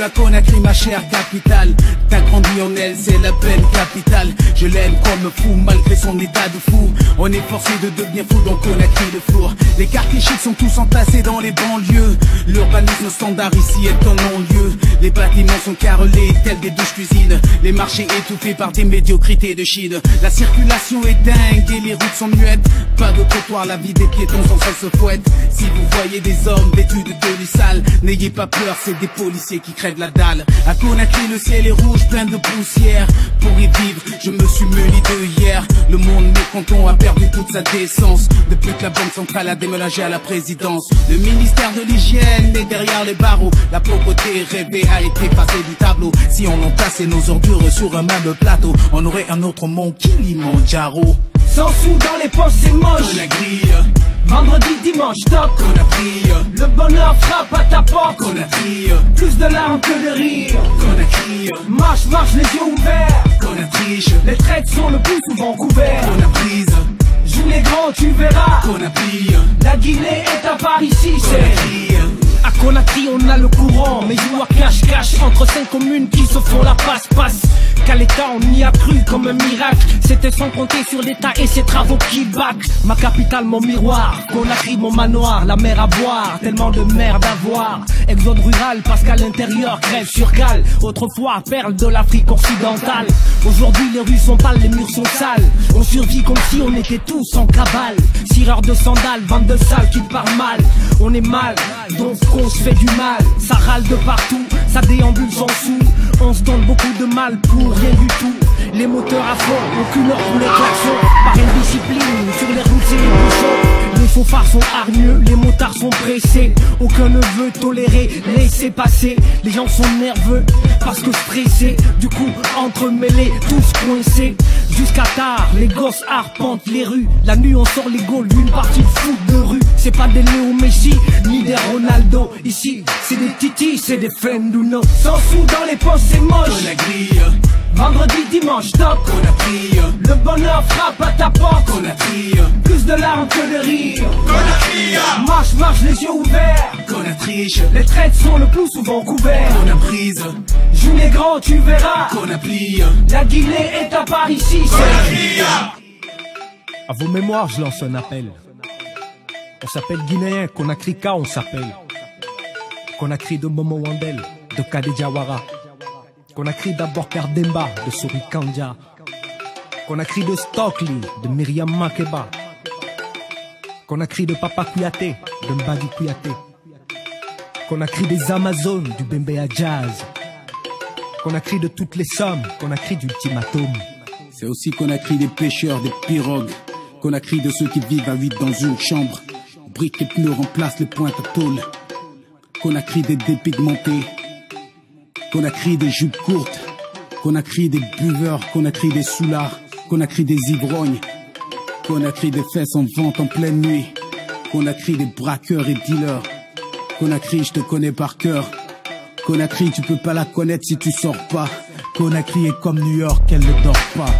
à Conakry, ma chère capitale. T'as grandi en elle, c'est la peine capitale. Je l'aime comme fou, malgré son état de fou. On est forcé de devenir fou, donc Conakry le four. Les quartiers chics sont tous entassés dans les banlieues. L'urbanisme standard ici est en non-lieu. Les bâtiments sont carrelés, tels des douches cuisines. Les marchés étouffés par des médiocrités de Chine. La circulation est dingue et les routes sont muettes. Pas de trottoir, la vie des piétons sans cesse se fouette. Si vous voyez des hommes vêtus de tenue sale, n'ayez pas peur, c'est des policiers qui crèvent la dalle. À Conakry, le ciel est rouge, plein de poussière. Pour y vivre, je me suis muni de hier. Le monde mécontent a perdu toute sa décence depuis que la Banque centrale a déménagé à la présidence. Le ministère de l'hygiène est derrière les barreaux. La pauvreté rêvée a été passée du tableau. Si on entassait nos ordures sur un même plateau, on aurait un autre monde Kilimanjaro. 100 sous dans les poches, c'est moche. Conakry, vendredi, dimanche, top. Conakry, le bonheur frappe à ta porte. Conakry, plus de larmes que de rire. Conakry, marche, marche, les yeux ouverts. Conakry, les traites sont le plus souvent couverts. Conakry, joue les grands, tu verras. Conakry, la Guinée est à part ici, c'est. À Conakry on a le courant, mais joue à cache-cache entre 5 communes qui se font la passe-passe. Qu'à l'État on y a cru comme un miracle. C'était sans compter sur l'État et ses travaux qui battent. Ma capitale, mon miroir, Conakry, mon manoir. La mer à boire, tellement de merde à voir. Exode rural parce qu'à l'intérieur crève sur cale. Autrefois perle de l'Afrique occidentale. Aujourd'hui les rues sont pâles, les murs sont sales. On survit comme si on était tous en cabale. Cireurs de sandales, vente de salles qui parlent mal. On est mal, donc on se fait du mal. Ça râle de partout, ça déambule sans sous. On se donne beaucoup de mal pour rien du tout. Les moteurs à fond, aucune heure pour les klaxons. Par indiscipline, sur les routes c'est les bouchons. Les faux phares sont hargneux, les motards sont pressés. Aucun ne veut tolérer, laisser passer. Les gens sont nerveux, parce que stressés. Du coup, entremêlés, tous coincés. Jusqu'à tard, les gosses arpentent les rues. La nuit on sort les gaules d'une partie de foot de rue. C'est pas des Léo Messi, ni des Ronaldo. Ici, c'est des Titi, c'est des Fenduno. 100 sous dans les poches, c'est moche. Conakry, vendredi, dimanche, top. Conakry, le bonheur frappe à ta porte. Conakry, plus de larmes que de rire. Conakry, marche, marche, les yeux ouverts. Conakry, les traites sont le plus souvent couverts. Conakry, joue les grands, tu verras. Conakry, la Guinée est à part ici. Conakry. À vos mémoires, je lance un appel. On s'appelle Guinéen, Conakrika, on s'appelle. Conakry de Momo Wandel, de Kade Jawara. Conakry d'Abokar Demba, de Sori Kandja. Conakry de Stockley, de Myriam Makeba. Conakry de Papa Kouyaté, de Mbadi Kouyaté. Conakry des Amazones, du Bembea Jazz. Conakry de toutes les sommes, Conakry d'Ultimatum. C'est aussi Conakry des pêcheurs, des pirogues. Conakry de ceux qui vivent à 8 dans une chambre. Briques et pneus remplacent les pointes à tôle. Conakry des dépigmentés. Conakry des jupes courtes. Conakry des buveurs. Conakry des soulards. Conakry des ivrognes. Conakry des fesses en vente en pleine nuit. Conakry des braqueurs et dealers. Conakry, je te connais par cœur. Conakry, tu peux pas la connaître si tu sors pas. Conakry est comme New York, elle ne dort pas.